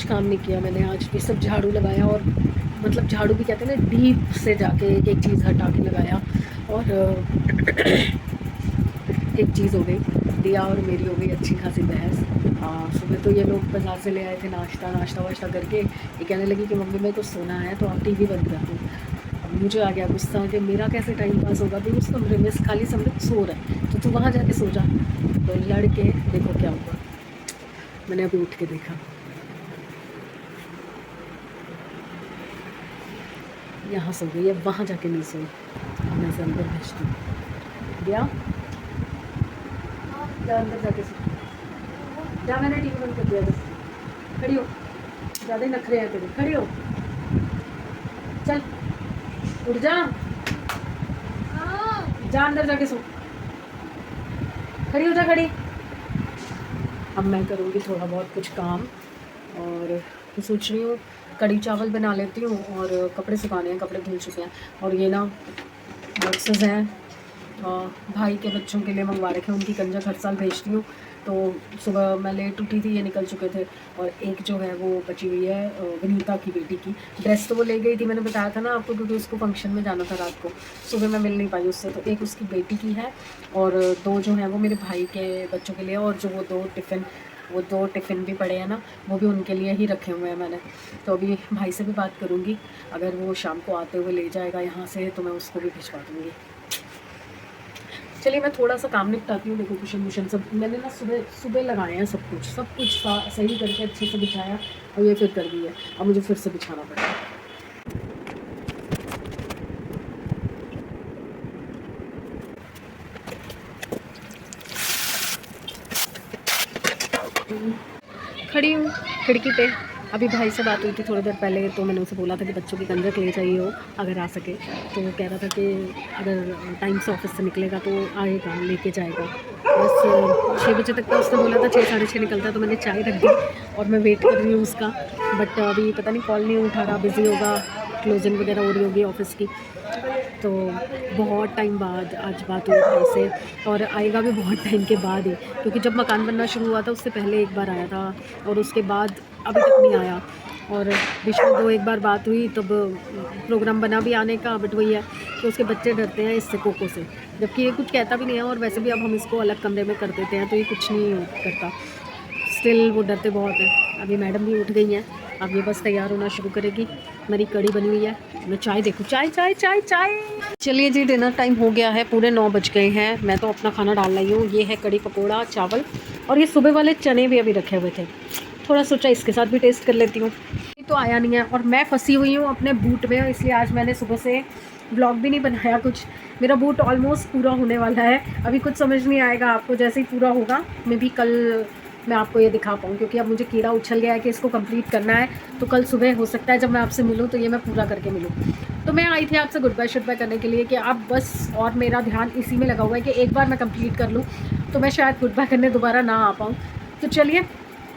कुछ काम नहीं किया मैंने आज भी, सब झाड़ू लगाया और मतलब झाड़ू भी कहते हैं ना डीप से जाके एक एक चीज़ हटा के लगाया। और एक चीज़ हो गई, दिया और मेरी हो गई अच्छी खासी बहस। सुबह तो ये लोग बाज़ार से ले आए थे नाश्ता वाश्ता करके, ये कहने लगी कि मम्मी मेरे को सोना है तो आप टीवी बंद कर दो। अब मुझे आ गया गुस्सा कि मेरा कैसे टाइम पास होगा, भाई उस कमरे में खाली समझ सो रहा है तो तू वहाँ जाके सो जा। तो लड़ के देखो क्या हुआ, मैंने अभी उठ के देखा, यहाँ सो गई है, वहाँ जाके नहीं सोई। अब मैं इसे अंदर भेजती हूँ। गया जा अंदर जाके सो जा, मैंने टीवी बंद कर दिया। बस खड़ी हो, ज़्यादा ही नखरे हैं तेरे, खड़ी हो, चल उठ जा, जा अंदर जाके सो, खड़ी हो जा खड़ी। अब मैं करूँगी थोड़ा बहुत कुछ काम और मैं सोच रही हूँ कढ़ी चावल बना लेती हूँ और कपड़े सुखाने हैं, कपड़े धुल चुके हैं। और ये ना बॉक्सेस हैं भाई के बच्चों के लिए मंगवा रखे हैं, उनकी कंजक हर साल भेजती हूँ। तो सुबह मैं लेट उठी थी, ये निकल चुके थे। और एक जो है वो बची हुई है विनीता की बेटी की ड्रेस, तो वो ले गई थी, मैंने बताया था ना आपको, क्योंकि उसको फंक्शन में जाना था रात को, सुबह मैं मिल नहीं पाई उससे। तो एक उसकी बेटी की है और दो जो है वो मेरे भाई के बच्चों के लिए, और जो वो दो टिफ़िन भी पड़े हैं ना, वो भी उनके लिए ही रखे हुए हैं मैंने। तो अभी भाई से भी बात करूँगी, अगर वो शाम को आते हुए ले जाएगा यहाँ से तो मैं उसको भी भिजवा दूँगी। चलिए मैं थोड़ा सा काम निपटाती हूँ। देखो कुशन वुशन सब मैंने ना सुबह लगाए हैं, सब कुछ सही करके अच्छे से बिछाया और ये फिर कर दी है, अब मुझे फिर से बिछाना पड़ेगा। खड़ी हूँ खिड़की पे, अभी भाई से बात हुई थी थोड़ी देर पहले, तो मैंने उसे बोला था कि बच्चों की कंजक ले जाइए हो अगर आ सके। तो वो कह रहा था कि अगर टाइम से ऑफिस से निकलेगा तो आएगा, लेके जाएगा। बस 6 बजे तक का उसने बोला था, 6 साढ़े 6 निकलता है। तो मैंने चाय रख दी और मैं वेट कर रही हूँ उसका, बट अभी पता नहीं कॉल नहीं उठा रहा, बिज़ी होगा, क्लोजिंग वगैरह हो रही होगी ऑफिस की। तो बहुत टाइम बाद आज बात हुई भाई से, और आएगा भी बहुत टाइम के बाद ही, क्योंकि जब मकान बनना शुरू हुआ था उससे पहले एक बार आया था और उसके बाद अभी तक नहीं आया। और बीच में एक बार बात हुई, तब प्रोग्राम बना भी आने का, बट वही है कि उसके बच्चे डरते हैं इससे, कोको से, जबकि ये कुछ कहता भी नहीं है। और वैसे भी अब हम इसको अलग कमरे में कर देते हैं तो ये कुछ नहीं करता, स्टिल वो डरते बहुत हैं। अभी मैडम भी उठ गई हैं, अब ये बस तैयार होना शुरू करेगी। मेरी कड़ी बनी हुई है, मैं चाय देखूँ, चाय चाय चाय चाय। चलिए जी, डिनर टाइम हो गया है, पूरे 9 बज गए हैं। मैं तो अपना खाना डाल रही हूँ। ये है कड़ी पकोड़ा चावल, और ये सुबह वाले चने भी अभी रखे हुए थे, थोड़ा सोचा इसके साथ भी टेस्ट कर लेती हूँ। तो आया नहीं है और मैं फंसी हुई हूँ अपने बूट में, इसलिए आज मैंने सुबह से ब्लॉग भी नहीं बनाया कुछ। मेरा बूट ऑलमोस्ट पूरा होने वाला है, अभी कुछ समझ नहीं आएगा आपको, जैसे ही पूरा होगा मैं भी कल मैं आपको ये दिखा पाऊँ, क्योंकि अब मुझे कीड़ा उछल गया है कि इसको कंप्लीट करना है। तो कल सुबह हो सकता है जब मैं आपसे मिलूँ तो ये मैं पूरा करके मिलूँ। तो मैं आई थी आपसे गुड बाय शुड बाय करने के लिए कि आप बस, और मेरा ध्यान इसी में लगा हुआ है कि एक बार मैं कंप्लीट कर लूँ तो मैं शायद गुड बाय करने दोबारा ना आ पाऊँ। तो चलिए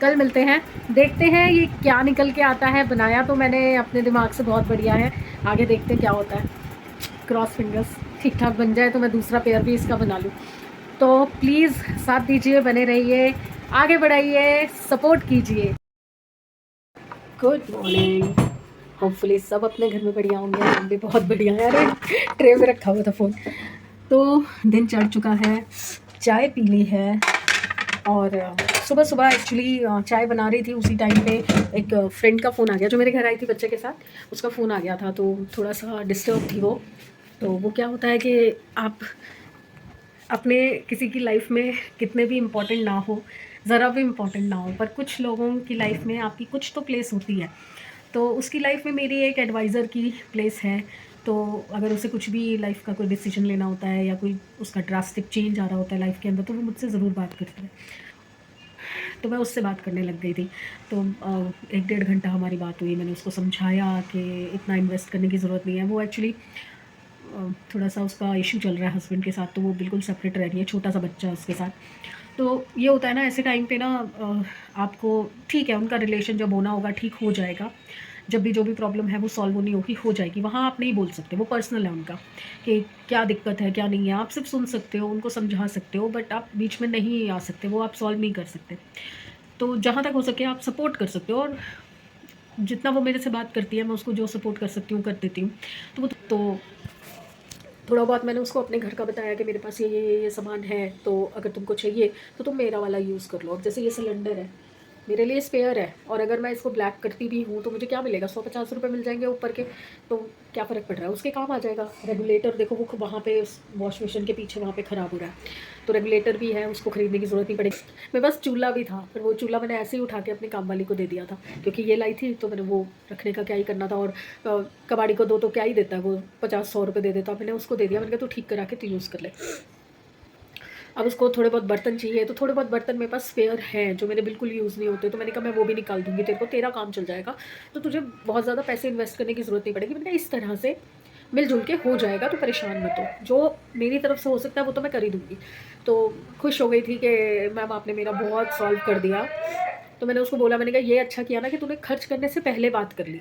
कल मिलते हैं, देखते हैं ये क्या निकल के आता है। बनाया तो मैंने अपने दिमाग से बहुत बढ़िया है, आगे देखते हैं क्या होता है। क्रॉस फिंगर्स, ठीक ठाक बन जाए तो मैं दूसरा पेयर भी इसका बना लूँ। तो प्लीज़ साथ दीजिए, बने रहिए, आगे बढ़ाइए, सपोर्ट कीजिए। गुड मॉर्निंग, होपफुली सब अपने घर में बढ़िया होंगे, हम भी बहुत बढ़िया है। अरे ट्रे में रखा हुआ था फ़ोन। तो दिन चढ़ चुका है, चाय पी ली है, और सुबह सुबह एक्चुअली चाय बना रही थी, उसी टाइम पे एक फ्रेंड का फ़ोन आ गया जो मेरे घर आई थी बच्चे के साथ, उसका फ़ोन आ गया था। तो थोड़ा सा डिस्टर्ब थी वो। तो वो क्या होता है कि आप अपने किसी की लाइफ में कितने भी इम्पोर्टेंट ना हो, ज़रा भी इम्पोर्टेंट ना हो, पर कुछ लोगों की लाइफ में आपकी कुछ तो प्लेस होती है। तो उसकी लाइफ में मेरी एक एडवाइज़र की प्लेस है। तो अगर उसे कुछ भी लाइफ का कोई डिसीजन लेना होता है या कोई उसका ड्रास्टिक चेंज आ रहा होता है लाइफ के अंदर, तो वो मुझसे ज़रूर बात करता है। तो मैं उससे बात करने लग गई थी। तो 1 डेढ़ घंटा हमारी बात हुई, मैंने उसको समझाया कि इतना इन्वेस्ट करने की ज़रूरत नहीं है। वो एक्चुअली थोड़ा सा उसका इशू चल रहा है हस्बैंड के साथ, तो वो बिल्कुल सेपरेट रह रही है, छोटा सा बच्चा है उसके साथ। तो ये होता है ना ऐसे टाइम पे ना, आपको ठीक है, उनका रिलेशन जब होना होगा ठीक हो जाएगा, जब भी जो भी प्रॉब्लम है वो सॉल्व होनी होगी, हो जाएगी। वहाँ आप नहीं बोल सकते, वो पर्सनल है उनका, कि क्या दिक्कत है क्या नहीं है। आप सिर्फ सुन सकते हो, उनको समझा सकते हो, बट आप बीच में नहीं आ सकते, वो आप सॉल्व नहीं कर सकते। तो जहाँ तक हो सके आप सपोर्ट कर सकते हो। और जितना वो मेरे से बात करती है मैं उसको जो सपोर्ट कर सकती हूँ कर देती हूँ। तो थोड़ा बहुत मैंने उसको अपने घर का बताया कि मेरे पास ये सामान है, तो अगर तुमको चाहिए तो तुम मेरा वाला यूज़ कर लो। अब जैसे ये सिलेंडर है मेरे लिए स्पेयर है, और अगर मैं इसको ब्लैक करती भी हूँ तो मुझे क्या मिलेगा, 150 रुपये मिल जाएंगे ऊपर के, तो क्या फ़र्क पड़ रहा है, उसके काम आ जाएगा। रेगुलेटर देखो वो वहाँ पे वॉश मशीन के पीछे वहाँ पे ख़राब हो रहा है, तो रेगुलेटर भी है, उसको ख़रीदने की ज़रूरत नहीं पड़ेगी। मेरे पास चूल्हा भी था, फिर वो चूल्हा मैंने ऐसे ही उठा के अपनी काम वाली को दे दिया था, क्योंकि ये लाई थी तो मैंने वो रखने का क्या ही करना था, और कबाड़ी को दो तो क्या ही देता है वो, 50-100 रुपये दे देता, मैंने उसको दे दिया। मैंने कहा तो ठीक करा के तो यूज़ कर ले। अब उसको थोड़े बहुत बर्तन चाहिए, तो थोड़े बहुत बर्तन मेरे पास स्पेयर हैं जो मेरे बिल्कुल यूज़ नहीं होते, तो मैंने कहा मैं वो भी निकाल दूँगी तेरे को, तेरा काम चल जाएगा, तो तुझे बहुत ज़्यादा पैसे इन्वेस्ट करने की ज़रूरत नहीं पड़ेगी। मैंने कहा इस तरह से मिलजुल के हो जाएगा, तो परेशान मत हो, जो मेरी तरफ से हो सकता है वो तो मैं कर ही दूँगी। तो खुश हो गई थी कि मैम आपने मेरा बहुत सॉल्व कर दिया। तो मैंने उसको बोला, मैंने कहा ये अच्छा किया ना कि तूने खर्च करने से पहले बात कर ली,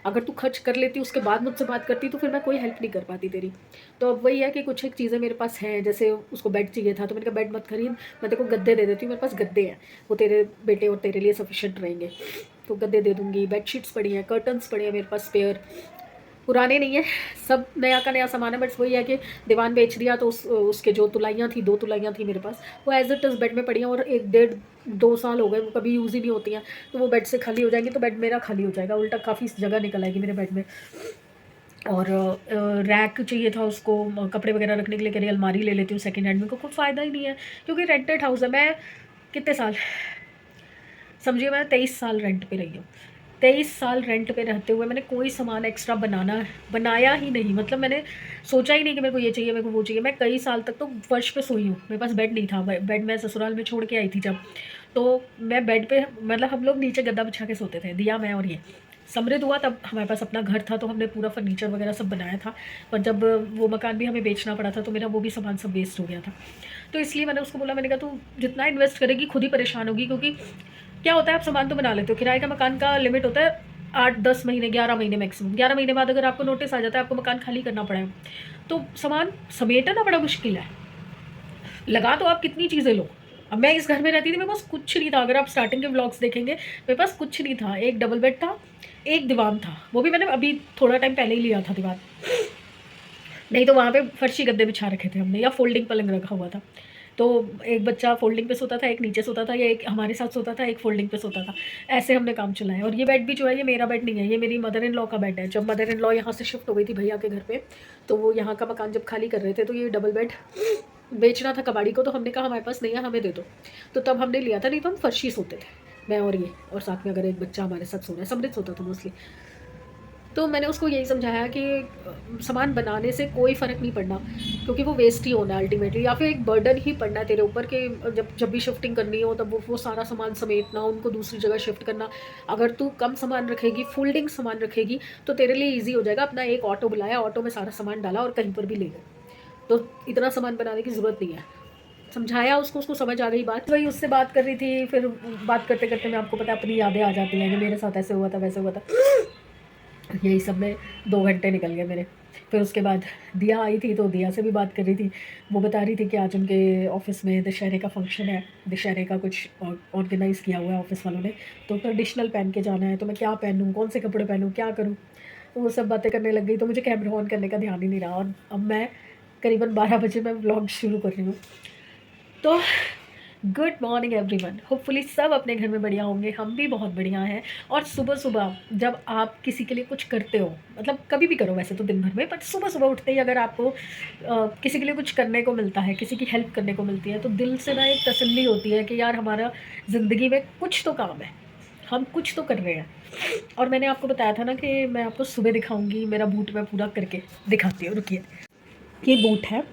अगर तू खर्च कर लेती उसके बाद मुझसे बात करती तो फिर मैं कोई हेल्प नहीं कर पाती तेरी। तो अब वही है कि कुछ एक चीज़ें मेरे पास हैं, जैसे उसको बेड चाहिए था तो मैंने कहा बेड मत खरीद, मैं तेरे को गद्दे दे देती हूँ, मेरे पास गद्दे हैं, वो तेरे बेटे और तेरे लिए सफिशेंट रहेंगे, तो गद्दे दे दूँगी। बेडशीट्स पड़ी हैं, कर्टन्स पड़े हैं मेरे पास स्पेयर, पुराने नहीं है, सब नया का नया सामान है, बट वही है कि दीवान बेच दिया तो उसके जो तुलाइयाँ थी, 2 तुलाइयाँ थी मेरे पास, वो एज़ इट इज़ बेड में पड़ी हैं, और 1 डेढ़ 2 साल हो गए वो कभी यूज़ ही नहीं होती हैं, तो वो बेड से खाली हो जाएंगी, तो बेड मेरा खाली हो जाएगा, उल्टा काफ़ी जगह निकल आएगी मेरे बेड में। और रैक चाहिए था उसको कपड़े वगैरह रखने के लिए, कह रही अलमारी ले लेती हूँ सेकंड हैंड में, को कोई फ़ायदा ही नहीं है, क्योंकि रेंटेड हाउस है। मैं कितने साल, समझिए मैं 23 साल रेंट पे रही हूँ। 23 साल रेंट पे रहते हुए मैंने कोई सामान एक्स्ट्रा बनाया ही नहीं, मतलब मैंने सोचा ही नहीं कि मेरे को ये चाहिए, मेरे को वो चाहिए। मैं कई साल तक तो फर्श पे सोई हूँ, मेरे पास बेड नहीं था, बेड मैं ससुराल में छोड़ के आई थी जब, तो मैं बेड पे, मतलब हम लोग नीचे गद्दा बिछा के सोते थे, दिया मैं और ये। समृद्ध हुआ तब हमारे पास अपना घर था, तो हमने पूरा फर्नीचर वगैरह सब बनाया था, पर जब वो मकान भी हमें बेचना पड़ा था तो मेरा वो भी सामान सब वेस्ट हो गया था। तो इसलिए मैंने उसको बोला, मैंने कहा तू जितना इन्वेस्ट करेगी खुद ही परेशान होगी, क्योंकि क्या होता है आप सामान तो बना लेते हो, किराए का मकान का लिमिट होता है 8-10 महीने, 11 महीने मैक्सिमम। 11 महीने बाद अगर आपको नोटिस आ जाता है आपको मकान खाली करना पड़ेगा, तो सामान समेटना बड़ा मुश्किल है। लगा तो आप कितनी चीज़ें लो। अब मैं इस घर में रहती थी, मेरे पास कुछ नहीं था, अगर आप स्टार्टिंग के व्लॉग्स देखेंगे मेरे पास कुछ नहीं था, एक डबल बेड था, एक दीवान था, वो भी मैंने अभी थोड़ा टाइम पहले ही लिया था दीवान, नहीं तो वहाँ पे फर्शी गद्दे बिछा रखे थे हमने, या फोल्डिंग पलंग रखा हुआ था। तो एक बच्चा फोल्डिंग पे सोता था, एक नीचे सोता था, या एक हमारे साथ सोता था, एक फोल्डिंग पे सोता था, ऐसे हमने काम चलाया। और ये बेड भी जो है ये मेरा बेड नहीं है, ये मेरी मदर इन लॉ का बेड है। जब मदर इन लॉ यहाँ से शिफ्ट हो गई थी भैया के घर पे, तो वो यहाँ का मकान जब खाली कर रहे थे तो ये डबल बेड बेचना था कबाड़ी को, तो हमने कहा हमारे पास नहीं है, हमें दे दो, तो तब हमने लिया था, नहीं तो हम फर्शी सोते थे मैं और ये, और साथ में अगर एक बच्चा हमारे साथ सो रहा है, समृद्ध सोता था मोस्टली। तो मैंने उसको यही समझाया कि सामान बनाने से कोई फ़र्क नहीं पड़ना, क्योंकि वो वेस्ट ही होना है अल्टीमेटली, या फिर एक बर्डन ही पड़ना है तेरे ऊपर कि जब जब भी शिफ्टिंग करनी हो तब वो सारा सामान समेटना, उनको दूसरी जगह शिफ्ट करना। अगर तू कम सामान रखेगी, फोल्डिंग सामान रखेगी, तो तेरे लिए ईजी हो जाएगा। अपना एक ऑटो बुलाया, ऑटो में सारा सामान डाला और कहीं पर भी ले गए, तो इतना सामान बनाने की ज़रूरत नहीं है। समझाया उसको समझ आ गई बात। वही उससे बात कर रही थी, फिर बात करते करते मैं आपको पता अपनी यादें आ जाती हैं कि मेरे साथ ऐसे हुआ था वैसे हुआ था, यही सब में 2 घंटे निकल गए मेरे। फिर उसके बाद दिया आई थी, तो दिया से भी बात कर रही थी, वो बता रही थी कि आज उनके ऑफिस में दशहरे का फंक्शन है, दशहरे का कुछ ऑर्गेनाइज़ किया हुआ है ऑफिस वालों ने, तो ट्रेडिशनल पहन के जाना है, तो मैं क्या पहनूँ, कौन से कपड़े पहनूँ, क्या करूँ, तो वो सब बातें करने लग गई, तो मुझे कैमरा ऑन करने का ध्यान ही नहीं रहा। और अब मैं करीबन 12 बजे मैं व्लॉग शुरू कर रही हूँ। तो गुड मॉर्निंग एवरीवन, होपफुली सब अपने घर में बढ़िया होंगे, हम भी बहुत बढ़िया हैं। और सुबह सुबह जब आप किसी के लिए कुछ करते हो, मतलब कभी भी करो वैसे तो दिन भर में, बट सुबह सुबह उठते ही अगर आपको किसी के लिए कुछ करने को मिलता है, किसी की हेल्प करने को मिलती है, तो दिल से ना एक तसल्ली होती है कि यार हमारा ज़िंदगी में कुछ तो काम है, हम कुछ तो कर रहे हैं। और मैंने आपको बताया था ना कि मैं आपको सुबह दिखाऊंगी, मेरा बूट मैं पूरा करके दिखाती हूँ, रुकिए। ये बूट है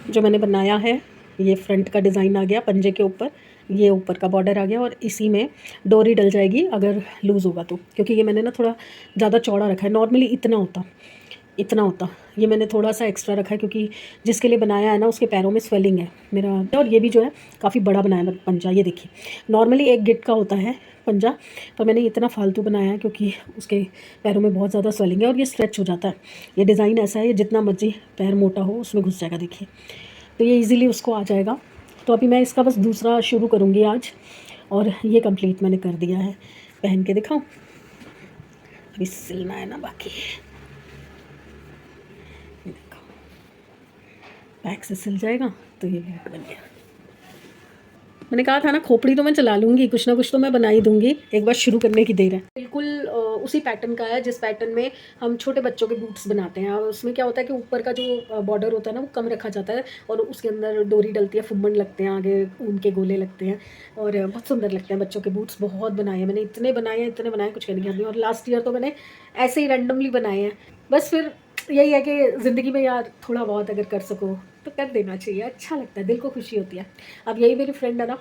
जो मैंने बनाया है, ये फ्रंट का डिज़ाइन आ गया पंजे के ऊपर, ये ऊपर का बॉर्डर आ गया, और इसी में डोरी डल जाएगी अगर लूज़ होगा तो, क्योंकि ये मैंने ना थोड़ा ज़्यादा चौड़ा रखा है, नॉर्मली इतना होता, ये मैंने थोड़ा सा एक्स्ट्रा रखा है, क्योंकि जिसके लिए बनाया है ना उसके पैरों में स्वेलिंग है मेरा। और ये भी जो है काफ़ी बड़ा बनाया है पंजा, ये देखिए नॉर्मली 1 गिट का होता है पंजा, पर मैंने इतना फालतू बनाया है क्योंकि उसके पैरों में बहुत ज़्यादा स्वेलिंग है और ये स्ट्रेच हो जाता है। ये डिज़ाइन ऐसा है, ये जितना मर्जी पैर मोटा हो उसमें घुस जाएगा, देखिए, तो ये इजीली उसको आ जाएगा। तो अभी मैं इसका बस दूसरा शुरू करूँगी आज, और ये कंप्लीट मैंने कर दिया है, पहन के दिखाऊँ। अभी सिलना है ना बाकी। देखो बैक से सिल जाएगा तो ये बैग बन गया। मैंने कहा था ना खोपड़ी तो मैं चला लूँगी, कुछ ना कुछ तो मैं बना ही दूँगी, एक बार शुरू करने की देर है। बिल्कुल उसी पैटर्न का है जिस पैटर्न में हम छोटे बच्चों के बूट्स बनाते हैं। और उसमें क्या होता है कि ऊपर का जो बॉर्डर होता है ना वो कम रखा जाता है और उसके अंदर डोरी डलती है, फुम्मन लगते हैं, आगे ऊन के गोले लगते हैं और बहुत सुंदर लगते हैं। बच्चों के बूट्स बहुत बनाए हैं मैंने, इतने बनाए कुछ कहने की हद नहीं। और लास्ट ईयर तो मैंने ऐसे ही रैंडमली बनाए हैं। बस फिर यही है कि ज़िंदगी में यार थोड़ा बहुत अगर कर सको तो कर देना चाहिए, अच्छा लगता है, दिल को खुशी होती है। अब यही मेरी फ्रेंड है ना,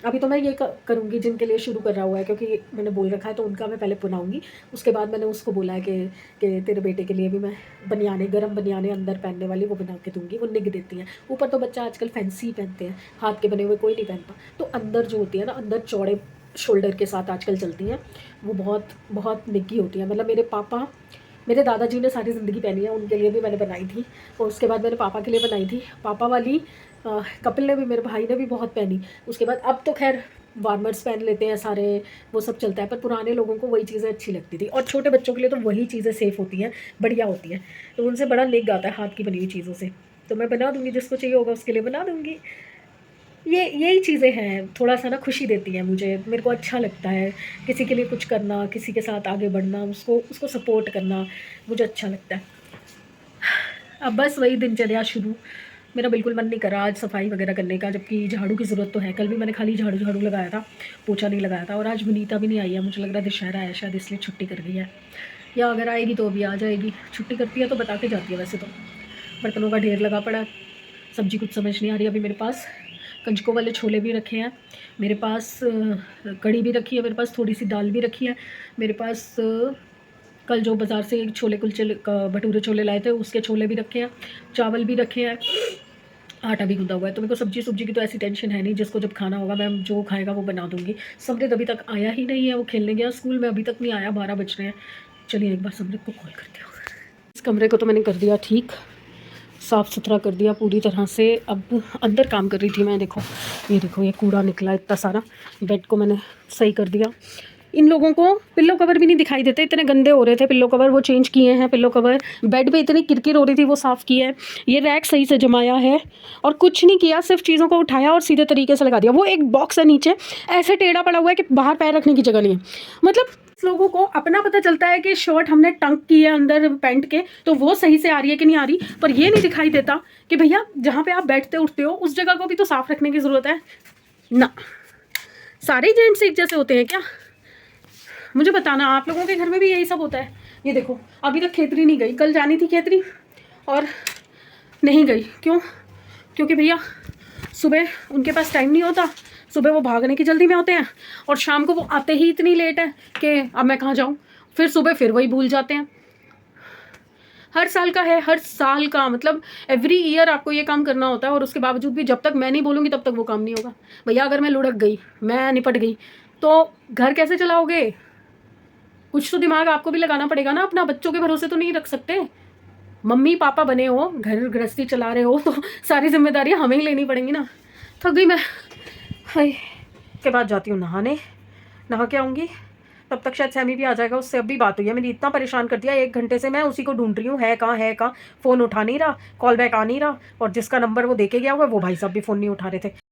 अभी तो मैं ये करूँगी जिनके लिए शुरू कर रहा हुआ है, क्योंकि मैंने बोल रखा है तो उनका मैं पहले बनाऊँगी। उसके बाद मैंने उसको बोला है कि तेरे बेटे के लिए भी मैं बनियाने, गर्म बनियाने अंदर पहनने वाली वो बना के दूँगी, वो निग देती हैं। ऊपर तो बच्चा आजकल फैंसी पहनते हैं, हाथ के बने हुए कोई नहीं पहनता। तो अंदर जो होती है ना, अंदर चौड़े शोल्डर के साथ आजकल चलती हैं, वो बहुत बहुत निग्गी होती है। मतलब मेरे दादाजी ने सारी ज़िंदगी पहनी है, उनके लिए भी मैंने बनाई थी और उसके बाद मैंने पापा के लिए बनाई थी। पापा वाली कपिल ने भी, मेरे भाई ने भी बहुत पहनी। उसके बाद अब तो खैर वार्मर्स पहन लेते हैं सारे, वो सब चलता है, पर पुराने लोगों को वही चीज़ें अच्छी लगती थी। और छोटे बच्चों के लिए तो वही चीज़ें सेफ़ होती हैं, बढ़िया होती हैं, तो उनसे बड़ा लेग आता है हाथ की बनी हुई चीज़ों से। तो मैं बना दूँगी, जिसको चाहिए होगा उसके लिए बना दूँगी। यही चीज़ें हैं, थोड़ा सा ना खुशी देती हैं मुझे, मेरे को अच्छा लगता है किसी के लिए कुछ करना, किसी के साथ आगे बढ़ना, उसको सपोर्ट करना, मुझे अच्छा लगता है। अब बस वही दिनचर्या शुरू। मेरा बिल्कुल मन नहीं करा आज सफाई वगैरह करने का, जबकि झाड़ू की ज़रूरत तो है। कल भी मैंने खाली झाड़ू लगाया था, पोछा नहीं लगाया था। और आज विनीता भी नहीं आई है, मुझे लग रहा है दशहरा है शायद, इसलिए छुट्टी कर गई है, या अगर आएगी तो अभी आ जाएगी। छुट्टी करती है तो बता के जाती है वैसे तो। बर्तनों का ढेर लगा पड़ा है, सब्जी कुछ समझ नहीं आ रही अभी मेरे पास। कंचकों वाले छोले भी रखे हैं मेरे पास, कढ़ी भी रखी है मेरे पास, थोड़ी सी दाल भी रखी है मेरे पास। कल जो बाज़ार से छोले कुलचे भटूरे छोले लाए थे उसके छोले भी रखे हैं, चावल भी रखे हैं, आटा भी गूंदा हुआ है। तो मेरे को सब्जी की तो ऐसी टेंशन है नहीं, जिसको जब खाना होगा मैं जो खाएगा वो बना दूँगी। समृद्ध अभी तक आया ही नहीं है, वो खेलने गया स्कूल में, अभी तक नहीं आया, 12 बज रहे हैं। चलिए एक बार समृद्ध को कॉल करती हूँ। इस कमरे को तो मैंने कर दिया ठीक, साफ़ सुथरा कर दिया पूरी तरह से। अब अंदर काम कर रही थी मैं, देखो ये कूड़ा निकला इतना सारा। बेड को मैंने सही कर दिया। इन लोगों को पिल्लो कवर भी नहीं दिखाई देते, इतने गंदे हो रहे थे पिल्लो कवर, वो चेंज किए हैं पिल्लो कवर। बेड पे इतनी किरकिर हो रही थी, वो साफ़ किया है। ये रैक सही से जमाया है और कुछ नहीं किया, सिर्फ चीज़ों को उठाया और सीधे तरीके से लगा दिया। वो एक बॉक्स है नीचे ऐसे टेढ़ा पड़ा हुआ है कि बाहर पैर रखने की जगह नहीं है। मतलब लोगों को अपना पता चलता है कि शर्ट हमने टंक की है अंदर पैंट के, तो वो सही से आ रही है कि नहीं आ रही, पर ये नहीं दिखाई देता कि भैया जहाँ पे आप बैठते उठते हो उस जगह को भी तो साफ रखने की ज़रूरत है ना। सारे जेंट्स एक जैसे होते हैं क्या? मुझे बताना, आप लोगों के घर में भी यही सब होता है? ये देखो अभी तक खेतरी नहीं गई, कल जानी थी खेतरी और नहीं गई। क्यों? क्योंकि भैया सुबह उनके पास टाइम नहीं होता, सुबह वो भागने की जल्दी में होते हैं और शाम को वो आते ही इतनी लेट है कि अब मैं कहाँ जाऊँ। फिर सुबह फिर वही भूल जाते हैं। हर साल का है, हर साल का, मतलब एवरी ईयर आपको ये काम करना होता है और उसके बावजूद भी जब तक मैं नहीं बोलूँगी तब तक वो काम नहीं होगा। भैया अगर मैं लुढ़क गई, मैं निपट गई तो घर कैसे चलाओगे? कुछ तो दिमाग आपको भी लगाना पड़ेगा ना, अपना बच्चों के भरोसे तो नहीं रख सकते। मम्मी पापा बने हो, घर गृहस्थी चला रहे हो, तो सारी जिम्मेदारियां हमें ही लेनी पड़ेंगी ना। थक गई मैं। हाय, के बाद जाती हूँ नहाने, नहा के आऊँगी, तब तक शायद सैमी भी आ जाएगा, उससे अभी बात हुई है। मैंने इतना परेशान कर दिया, 1 घंटे से मैं उसी को ढूंढ रही हूँ, है कहाँ, फ़ोन उठा नहीं रहा, कॉल बैक आ नहीं रहा, और जिसका नंबर वो देके गया हुआ है वो भाई साहब भी फ़ोन नहीं उठा रहे थे।